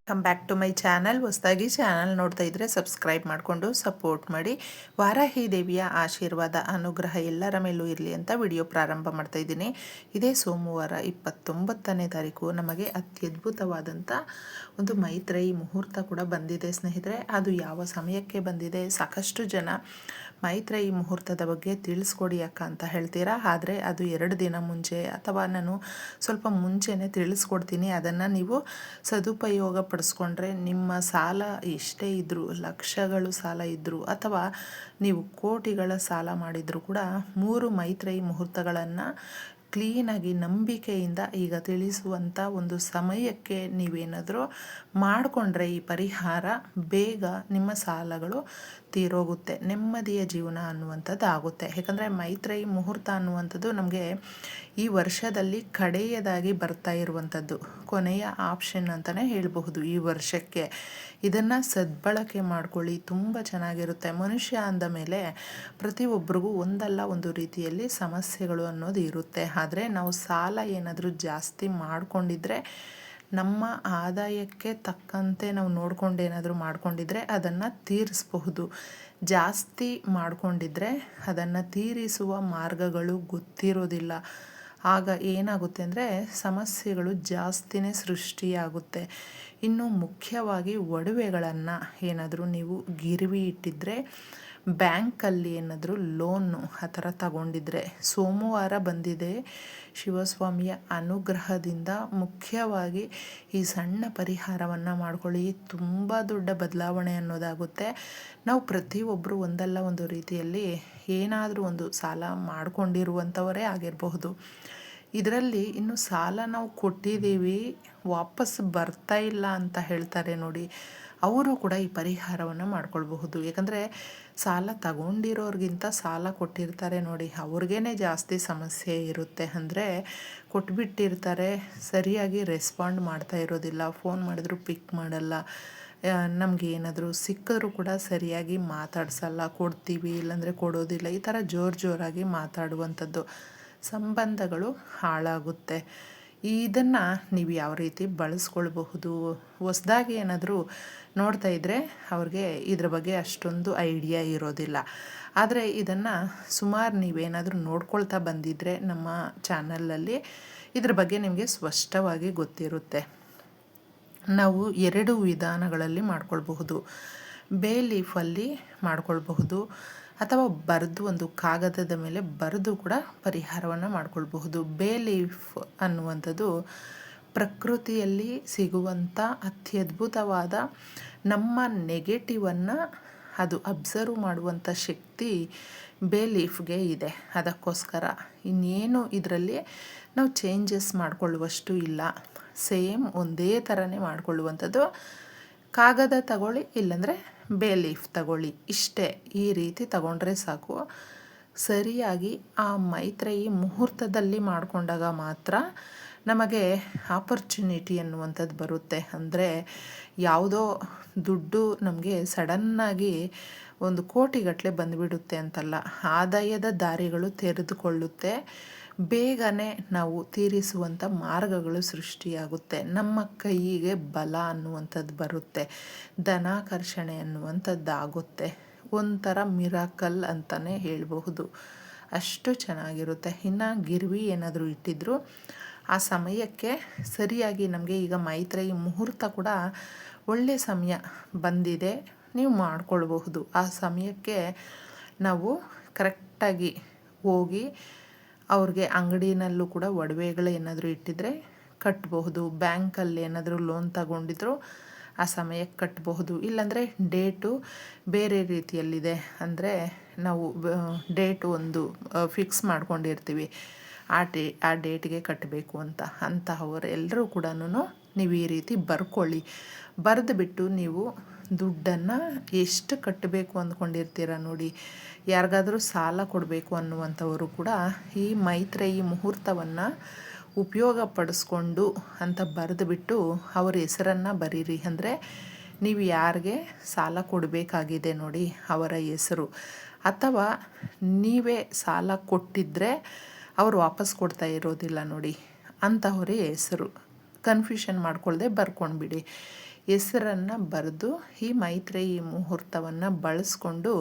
Come back to my channel. ಹೊಸದಾಗಿ channel ನೋಡ್ತಾ ಇದ್ದರೆ ಸಬ್ಸ್ಕ್ರೈಬ್ ಮಾಡಿಕೊಂಡು ಸಪೋರ್ಟ್ ಮಾಡಿ. ವಾರಾಹಿ ದೇವಿಯ ಆಶೀರ್ವಾದ ಅನುಗ್ರಹ ಎಲ್ಲರ ಮೇಲೂ ಇರಲಿ ಅಂತ ವಿಡಿಯೋ ಪ್ರಾರಂಭ ಮಾಡ್ತಾ ಇದ್ದೀನಿ. ಇದೇ ಸೋಮವಾರ 29ನೇ ತಾರೀಕು ನಮಗೆ ಅತ್ಯದ್ಭುತವಾದಂಥ ಒಂದು ಮೈತ್ರೇಯಿ ಮುಹೂರ್ತ ಕೂಡ ಬಂದಿದೆ ಸ್ನೇಹಿತರೆ. ಅದು ಯಾವ ಸಮಯಕ್ಕೆ ಬಂದಿದೆ? ಸಾಕಷ್ಟು ಜನ ಮೈತ್ರೇಯಿ ಮುಹೂರ್ತದ ಬಗ್ಗೆ ತಿಳಿಸ್ಕೊಡಿ ಅಕ್ಕ ಅಂತ ಹೇಳ್ತೀರಾ. ಆದರೆ ಅದು 2 ದಿನ ಮುಂಚೆ ಅಥವಾ ನಾನು ಸ್ವಲ್ಪ ಮುಂಚೆನೇ ತಿಳಿಸ್ಕೊಡ್ತೀನಿ. ಅದನ್ನು ನೀವು ಸದುಪಯೋಗ ಪಡಿಸ್ಕೊಂಡ್ರೆ ನಿಮ್ಮ ಸಾಲ ಎಷ್ಟೇ ಇದ್ದರೂ, ಲಕ್ಷಗಳು ಸಾಲ ಇದ್ದರೂ ಅಥವಾ ನೀವು ಕೋಟಿಗಳ ಸಾಲ ಮಾಡಿದರೂ ಕೂಡ 3 ಮೈತ್ರೇಯಿ ಮುಹೂರ್ತಗಳನ್ನು ಕ್ಲೀನಾಗಿ ನಂಬಿಕೆಯಿಂದ ಈಗ ತಿಳಿಸುವಂಥ ಒಂದು ಸಮಯಕ್ಕೆ ನೀವೇನಾದರೂ ಮಾಡಿಕೊಂಡ್ರೆ ಈ ಪರಿಹಾರ ಬೇಗ ನಿಮ್ಮ ಸಾಲಗಳು ತೀರೋಗುತ್ತೆ, ನೆಮ್ಮದಿಯ ಜೀವನ ಅನ್ನುವಂಥದ್ದು ಆಗುತ್ತೆ. ಯಾಕಂದರೆ ಮೈತ್ರೇಯಿ ಮುಹೂರ್ತ ಅನ್ನುವಂಥದ್ದು ನಮಗೆ ಈ ವರ್ಷದಲ್ಲಿ ಕಡೆಯದಾಗಿ ಬರ್ತಾ ಇರುವಂಥದ್ದು, ಕೊನೆಯ ಆಪ್ಷನ್ ಅಂತಲೇ ಹೇಳಬಹುದು ಈ ವರ್ಷಕ್ಕೆ. ಇದನ್ನು ಸದ್ಬಳಕೆ ಮಾಡ್ಕೊಳ್ಳಿ, ತುಂಬ ಚೆನ್ನಾಗಿರುತ್ತೆ. ಮನುಷ್ಯ ಅಂದ ಮೇಲೆ ಪ್ರತಿಯೊಬ್ಬರಿಗೂ ಒಂದಲ್ಲ ಒಂದು ರೀತಿಯಲ್ಲಿ ಸಮಸ್ಯೆಗಳು ಅನ್ನೋದು ಇರುತ್ತೆ. ಆದರೆ ನಾವು ಸಾಲ ಏನಾದರೂ ಜಾಸ್ತಿ ಮಾಡಿಕೊಂಡಿದ್ರೆ, ನಮ್ಮ ಆದಾಯಕ್ಕೆ ತಕ್ಕಂತೆ ನಾವು ನೋಡ್ಕೊಂಡು ಏನಾದರೂ ಮಾಡ್ಕೊಂಡಿದ್ರೆ ಅದನ್ನು ತೀರಿಸಬಹುದು. ಜಾಸ್ತಿ ಮಾಡಿಕೊಂಡಿದ್ರೆ ಅದನ್ನು ತೀರಿಸುವ ಮಾರ್ಗಗಳು ಗೊತ್ತಿರೋದಿಲ್ಲ. ಆಗ ಏನಾಗುತ್ತೆ ಅಂದರೆ ಸಮಸ್ಯೆಗಳು ಜಾಸ್ತಿನೇ ಸೃಷ್ಟಿಯಾಗುತ್ತೆ. ಇನ್ನು ಮುಖ್ಯವಾಗಿ ಒಡವೆಗಳನ್ನು ಏನಾದರೂ ನೀವು ಗಿರ್ವಿ ಇಟ್ಟಿದ್ದರೆ, ಬ್ಯಾಂಕಲ್ಲಿ ಏನಾದರೂ ಲೋನು ಆ ಥರ ತಗೊಂಡಿದ್ರೆ, ಸೋಮವಾರ ಬಂದಿದೆ, ಶಿವಸ್ವಾಮಿಯ ಅನುಗ್ರಹದಿಂದ ಮುಖ್ಯವಾಗಿ ಈ ಸಣ್ಣ ಪರಿಹಾರವನ್ನು ಮಾಡ್ಕೊಳ್ಳಿ. ತುಂಬ ದೊಡ್ಡ ಬದಲಾವಣೆ ಅನ್ನೋದಾಗುತ್ತೆ. ನಾವು ಪ್ರತಿಯೊಬ್ಬರು ಒಂದಲ್ಲ ಒಂದು ರೀತಿಯಲ್ಲಿ ಏನಾದರೂ ಒಂದು ಸಾಲ ಮಾಡಿಕೊಂಡಿರುವಂಥವರೇ ಆಗಿರಬಹುದು. ಇದರಲ್ಲಿ ಇನ್ನು ಸಾಲ ನಾವು ಕೊಟ್ಟಿದ್ದೀವಿ, ವಾಪಸ್ ಬರ್ತಾ ಇಲ್ಲ ಅಂತ ಹೇಳ್ತಾರೆ ನೋಡಿ, ಅವರು ಕೂಡ ಈ ಪರಿಹಾರವನ್ನು ಮಾಡ್ಕೊಳ್ಬಹುದು. ಯಾಕಂದರೆ ಸಾಲ ತಗೊಂಡಿರೋರಿಗಿಂತ ಸಾಲ ಕೊಟ್ಟಿರ್ತಾರೆ ನೋಡಿ, ಅವ್ರಿಗೇ ಜಾಸ್ತಿ ಸಮಸ್ಯೆ ಇರುತ್ತೆ. ಅಂದರೆ ಕೊಟ್ಬಿಟ್ಟಿರ್ತಾರೆ, ಸರಿಯಾಗಿ ರೆಸ್ಪಾಂಡ್ ಮಾಡ್ತಾ ಇರೋದಿಲ್ಲ, ಫೋನ್ ಮಾಡಿದ್ರು ಪಿಕ್ ಮಾಡಲ್ಲ, ನಮಗೆ ಏನಾದರೂ ಸಿಕ್ಕಿದ್ರೂ ಕೂಡ ಸರಿಯಾಗಿ ಮಾತಾಡ್ಸಲ್ಲ, ಕೊಡ್ತೀವಿ ಇಲ್ಲಾಂದರೆ ಕೊಡೋದಿಲ್ಲ, ಈ ಥರ ಜೋರಾಗಿ ಮಾತಾಡುವಂಥದ್ದು, ಸಂಬಂಧಗಳು ಹಾಳಾಗುತ್ತೆ. ಇದನ್ನು ನೀವು ಯಾವ ರೀತಿ ಬಳಸ್ಕೊಳ್ಬಹುದು? ಹೊಸ್ದಾಗಿ ಏನಾದರೂ ನೋಡ್ತಾ ಇದ್ದರೆ ಅವ್ರಿಗೆ ಇದ್ರ ಬಗ್ಗೆ ಅಷ್ಟೊಂದು ಐಡಿಯಾ ಇರೋದಿಲ್ಲ. ಆದರೆ ಇದನ್ನು ಸುಮಾರು ನೀವೇನಾದರೂ ನೋಡ್ಕೊಳ್ತಾ ಬಂದಿದ್ದರೆ ನಮ್ಮ ಚಾನಲಲ್ಲಿ ಇದ್ರ ಬಗ್ಗೆ ನಿಮಗೆ ಸ್ಪಷ್ಟವಾಗಿ ಗೊತ್ತಿರುತ್ತೆ. ನಾವು 2 ವಿಧಾನಗಳಲ್ಲಿ ಮಾಡ್ಕೊಳ್ಬಹುದು. ಬೇ ಲೀಫಲ್ಲಿ ಮಾಡ್ಕೊಳ್ಬಹುದು ಅಥವಾ ಬರೆದು ಒಂದು ಕಾಗದದ ಮೇಲೆ ಬರೆದು ಕೂಡ ಪರಿಹಾರವನ್ನು ಮಾಡ್ಕೊಳ್ಬಹುದು. ಬೇ ಲೀಫ್ ಅನ್ನುವಂಥದ್ದು ಪ್ರಕೃತಿಯಲ್ಲಿ ಸಿಗುವಂಥ ಅತ್ಯದ್ಭುತವಾದ ನಮ್ಮ ನೆಗೆಟಿವನ್ನು ಅದು ಅಬ್ಸರ್ವ್ ಮಾಡುವಂಥ ಶಕ್ತಿ ಬೇ ಲೀಫ್ಗೆ ಇದೆ. ಅದಕ್ಕೋಸ್ಕರ ಇನ್ನೇನು ಇದರಲ್ಲಿ ನಾವು ಚೇಂಜಸ್ ಮಾಡಿಕೊಳ್ಳುವಷ್ಟು ಇಲ್ಲ, ಸೇಮ್ ಒಂದೇ ಥರನೇ ಮಾಡಿಕೊಳ್ಳುವಂಥದ್ದು. ಕಾಗದ ತಗೊಳ್ಳಿ, ಇಲ್ಲಾಂದರೆ ಬೇ ಲೀಫ್ ತಗೊಳ್ಳಿ, ಇಷ್ಟೇ. ಈ ರೀತಿ ತಗೊಂಡ್ರೆ ಸಾಕು. ಸರಿಯಾಗಿ ಆ ಮೈತ್ರೇಯಿ ಮುಹೂರ್ತದಲ್ಲಿ ಮಾಡಿಕೊಂಡಾಗ ಮಾತ್ರ ನಮಗೆ ಆಪರ್ಚುನಿಟಿ ಅನ್ನುವಂಥದ್ದು ಬರುತ್ತೆ. ಅಂದರೆ ಯಾವುದೋ ದುಡ್ಡು ನಮಗೆ ಸಡನ್ನಾಗಿ ಒಂದು ಕೋಟಿಗಟ್ಟಲೆ ಬಂದುಬಿಡುತ್ತೆ ಅಂತಲ್ಲ, ಆದಾಯದ ದಾರಿಗಳು ತೆರೆದುಕೊಳ್ಳುತ್ತೆ. ಬೇಗನೆ ನಾವು ತೀರಿಸುವಂಥ ಮಾರ್ಗಗಳು ಸೃಷ್ಟಿಯಾಗುತ್ತೆ. ನಮ್ಮ ಕೈಯಿಗೆ ಬಲ ಅನ್ನುವಂಥದ್ದು ಬರುತ್ತೆ, ಧನಾಕರ್ಷಣೆ ಅನ್ನುವಂಥದ್ದು ಆಗುತ್ತೆ. ಒಂಥರ ಮಿರಾಕಲ್ ಅಂತಲೇ ಹೇಳಬಹುದು, ಅಷ್ಟು ಚೆನ್ನಾಗಿರುತ್ತೆ. ಇನ್ನು ಗಿರ್ವಿ ಏನಾದರೂ ಇಟ್ಟಿದ್ರು ಆ ಸಮಯಕ್ಕೆ ಸರಿಯಾಗಿ ನಮಗೆ ಈಗ ಮೈತ್ರೇಯಿ ಮುಹೂರ್ತ ಕೂಡ ಒಳ್ಳೆಯ ಸಮಯ ಬಂದಿದೆ, ನೀವು ಮಾಡ್ಕೊಳ್ಬಹುದು. ಆ ಸಮಯಕ್ಕೆ ನಾವು ಕರೆಕ್ಟಾಗಿ ಹೋಗಿ ಅವ್ರಿಗೆ ಅಂಗಡಿನಲ್ಲೂ ಕೂಡ ಒಡವೆಗಳು ಏನಾದರೂ ಇಟ್ಟಿದ್ರೆ ಕಟ್ಟಬಹುದು. ಬ್ಯಾಂಕಲ್ಲಿ ಏನಾದರೂ ಲೋನ್ ತಗೊಂಡಿದ್ರು ಆ ಸಮಯಕ್ಕೆ ಕಟ್ಟಬಹುದು. ಇಲ್ಲಾಂದರೆ ಡೇಟು ಬೇರೆ ರೀತಿಯಲ್ಲಿದೆ, ಅಂದರೆ ನಾವು ಡೇಟು ಒಂದು ಫಿಕ್ಸ್ ಮಾಡ್ಕೊಂಡಿರ್ತೀವಿ, ಆ ಡೇಟಿಗೆ ಕಟ್ಟಬೇಕು ಅಂತ. ಅಂತಹವರೆಲ್ಲರೂ ಕೂಡ ನೀವು ಈ ರೀತಿ ಬರ್ಕೊಳ್ಳಿ. ಬರೆದುಬಿಟ್ಟು ನೀವು ದುಡ್ಡನ್ನು ಎಷ್ಟು ಕಟ್ಟಬೇಕು ಅಂದ್ಕೊಂಡಿರ್ತೀರ ನೋಡಿ, ಯಾರಿಗಾದರೂ ಸಾಲ ಕೊಡಬೇಕು ಅನ್ನುವಂಥವರು ಕೂಡ ಈ ಮೈತ್ರೇಯಿ ಮುಹೂರ್ತವನ್ನು ಉಪಯೋಗ ಪಡಿಸ್ಕೊಂಡು ಅಂತ ಬರೆದುಬಿಟ್ಟು ಅವ್ರ ಹೆಸರನ್ನು ಬರೀರಿ. ಅಂದರೆ ನೀವು ಯಾರಿಗೆ ಸಾಲ ಕೊಡಬೇಕಾಗಿದೆ ನೋಡಿ ಅವರ ಹೆಸರು, ಅಥವಾ ನೀವೇ ಸಾಲ ಕೊಟ್ಟಿದ್ದರೆ ಅವರು ವಾಪಸ್ ಕೊಡ್ತಾ ಇರೋದಿಲ್ಲ ನೋಡಿ, ಅಂತಹವರೇ ಹೆಸರು ಕನ್ಫ್ಯೂಷನ್ ಮಾಡ್ಕೊಳ್ಳದೆ ಬರ್ಕೊಂಡ್ಬಿಡಿ. ಹೆಸರನ್ನು ಬರೆದು ಈ ಮೈತ್ರೇಯಿ ಮುಹೂರ್ತವನ್ನು ಬಳಸ್ಕೊಂಡು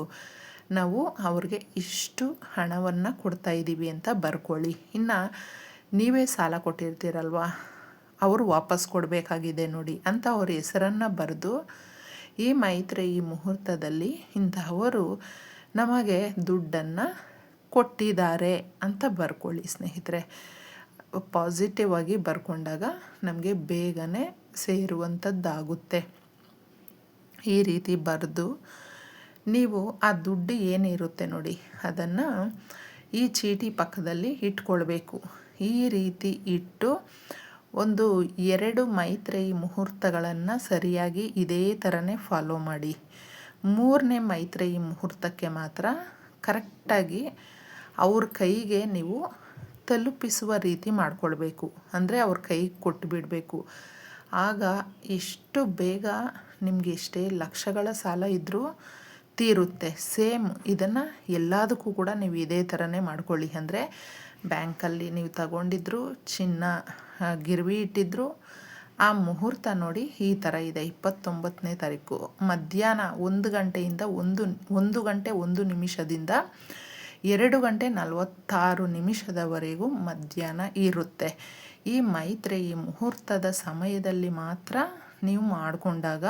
ನಾವು ಅವ್ರಿಗೆ ಇಷ್ಟು ಹಣವನ್ನು ಕೊಡ್ತಾಯಿದ್ದೀವಿ ಅಂತ ಬರ್ಕೊಳ್ಳಿ. ಇನ್ನು ನೀವೇ ಸಾಲ ಕೊಟ್ಟಿರ್ತೀರಲ್ವ, ಅವರು ವಾಪಸ್ ಕೊಡಬೇಕಾಗಿದೆ ನೋಡಿ ಅಂತ ಅವ್ರ ಹೆಸರನ್ನು ಬರೆದು ಈ ಮೈತ್ರೇಯಿ ಮುಹೂರ್ತದಲ್ಲಿ ಇಂತಹವರು ನಮಗೆ ದುಡ್ಡನ್ನು ಕೊಟ್ಟಿದ್ದಾರೆ ಅಂತ ಬರ್ಕೊಳ್ಳಿ ಸ್ನೇಹಿತರೆ. ಪಾಸಿಟಿವ್ ಆಗಿ ಬರ್ಕೊಂಡಾಗ ನಮಗೆ ಬೇಗನೆ ಸೇರುವಂಥದ್ದಾಗುತ್ತೆ. ಈ ರೀತಿ ಬರೆದು ನೀವು ಆ ದುಡ್ಡು ಏನಿರುತ್ತೆ ನೋಡಿ ಅದನ್ನು ಈ ಚೀಟಿ ಪಕ್ಕದಲ್ಲಿ ಇಟ್ಕೊಳ್ಬೇಕು. ಈ ರೀತಿ ಇಟ್ಟು ಒಂದು 2 ಮೈತ್ರೇಯಿ ಮುಹೂರ್ತಗಳನ್ನು ಸರಿಯಾಗಿ ಇದೇ ಥರನೇ ಫಾಲೋ ಮಾಡಿ. 3ನೇ ಮೈತ್ರೇಯಿ ಮುಹೂರ್ತಕ್ಕೆ ಮಾತ್ರ ಕರೆಕ್ಟಾಗಿ ಅವ್ರ ಕೈಗೆ ನೀವು ತಲುಪಿಸುವ ರೀತಿ ಮಾಡಿಕೊಳ್ಬೇಕು. ಅಂದರೆ ಅವ್ರ ಕೈಗೆ ಕೊಟ್ಟು ಬಿಡಬೇಕು. ಆಗ ಎಷ್ಟು ಬೇಗ ನಿಮಗೆ ಎಷ್ಟೇ ಲಕ್ಷಗಳ ಸಾಲ ಇದ್ದರೂ ತೀರುತ್ತೆ. ಸೇಮ್ ಇದನ್ನು ಎಲ್ಲದಕ್ಕೂ ಕೂಡ ನೀವು ಇದೇ ಥರನೇ ಮಾಡ್ಕೊಳ್ಳಿ. ಅಂದರೆ ಬ್ಯಾಂಕಲ್ಲಿ ನೀವು ತಗೊಂಡಿದ್ರು, ಚಿನ್ನ ಗಿರ್ವಿ ಇಟ್ಟಿದ್ರು, ಆ ಮುಹೂರ್ತ ನೋಡಿ ಈ ಥರ ಇದೆ. 29ನೇ ತಾರೀಕು ಮಧ್ಯಾಹ್ನ 1 ಗಂಟೆಯಿಂದ 1 ಗಂಟೆ 1 ನಿಮಿಷದಿಂದ 2 ಗಂಟೆ 46 ನಿಮಿಷದವರೆಗೂ ಮಧ್ಯಾಹ್ನ ಇರುತ್ತೆ. ಈ ಮೈತ್ರೇಯಿ ಮುಹೂರ್ತದ ಸಮಯದಲ್ಲಿ ಮಾತ್ರ ನೀವು ಮಾಡಿಕೊಂಡಾಗ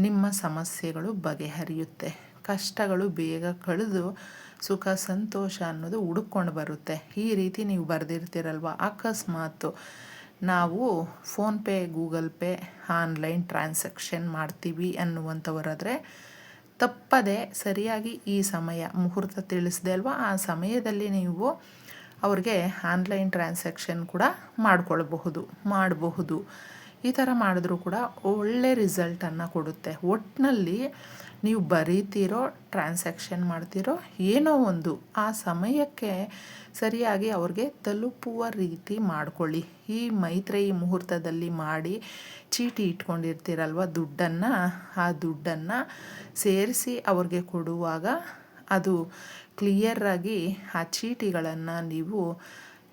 ನಿಮ್ಮ ಸಮಸ್ಯೆಗಳು ಬಗೆಹರಿಯುತ್ತೆ. ಕಷ್ಟಗಳು ಬೇಗ ಕಳೆದು ಸುಖ ಸಂತೋಷ ಅನ್ನೋದು ಹುಡುಕೊಂಡು ಬರುತ್ತೆ. ಈ ರೀತಿ ನೀವು ಬರೆದಿರ್ತೀರಲ್ವ, ಅಕಸ್ಮಾತು ನಾವು PhonePe, Google pay, online transaction ಮಾಡ್ತೀವಿ ಅನ್ನುವಂಥವರಾದರೆ ತಪ್ಪದೆ ಸರಿಯಾಗಿ ಈ ಸಮಯ ಮುಹೂರ್ತ ತಿಳಿಸಿದೆ ಅಲ್ವಾ, ಆ ಸಮಯದಲ್ಲಿ ನೀವು ಅವ್ರಿಗೆ ಆನ್ಲೈನ್ ಟ್ರಾನ್ಸಾಕ್ಷನ್ ಕೂಡ ಮಾಡಬಹುದು. ಈ ಥರ ಮಾಡಿದ್ರೂ ಕೂಡ ಒಳ್ಳೆ ರಿಸಲ್ಟನ್ನು ಕೊಡುತ್ತೆ. ಒಟ್ಟಿನಲ್ಲಿ ನೀವು ಬರೀತಿರೋ, ಟ್ರಾನ್ಸಾಕ್ಷನ್ ಮಾಡ್ತಿರೋ ಏನೋ ಒಂದು ಆ ಸಮಯಕ್ಕೆ ಸರಿಯಾಗಿ ಅವ್ರಿಗೆ ತಲುಪುವ ರೀತಿ ಮಾಡ್ಕೊಳ್ಳಿ. ಈ ಮೈತ್ರೇಯಿ ಮುಹೂರ್ತದಲ್ಲಿ ಮಾಡಿ ಚೀಟಿ ಇಟ್ಕೊಂಡಿರ್ತೀರಲ್ವ ದುಡ್ಡನ್ನು, ಆ ದುಡ್ಡನ್ನು ಸೇರಿಸಿ ಅವ್ರಿಗೆ ಕೊಡುವಾಗ ಅದು ಕ್ಲಿಯರಾಗಿ ಆ ಚೀಟಿಗಳನ್ನು ನೀವು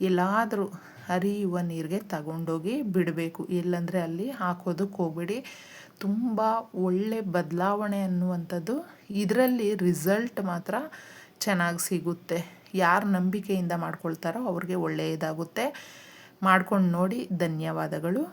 ಎಲ್ಲಾದರೂ ಹರಿಯುವ ನೀರಿಗೆ ತಗೊಂಡೋಗಿ ಬಿಡಬೇಕು. ಇಲ್ಲಾಂದರೆ ಅಲ್ಲಿ ಹಾಕೋದಕ್ಕೆ ಹೋಗ್ಬೇಡಿ. ತುಂಬ ಒಳ್ಳೆ ಬದಲಾವಣೆ ಅನ್ನುವಂಥದ್ದು ಇದರಲ್ಲಿ ರಿಸಲ್ಟ್ ಮಾತ್ರ ಚೆನ್ನಾಗಿ ಸಿಗುತ್ತೆ. ಯಾರು ನಂಬಿಕೆಯಿಂದ ಮಾಡ್ಕೊಳ್ತಾರೋ ಅವ್ರಿಗೆ ಒಳ್ಳೆಯದಾಗುತ್ತೆ. ಮಾಡ್ಕೊಂಡು ನೋಡಿ. ಧನ್ಯವಾದಗಳು.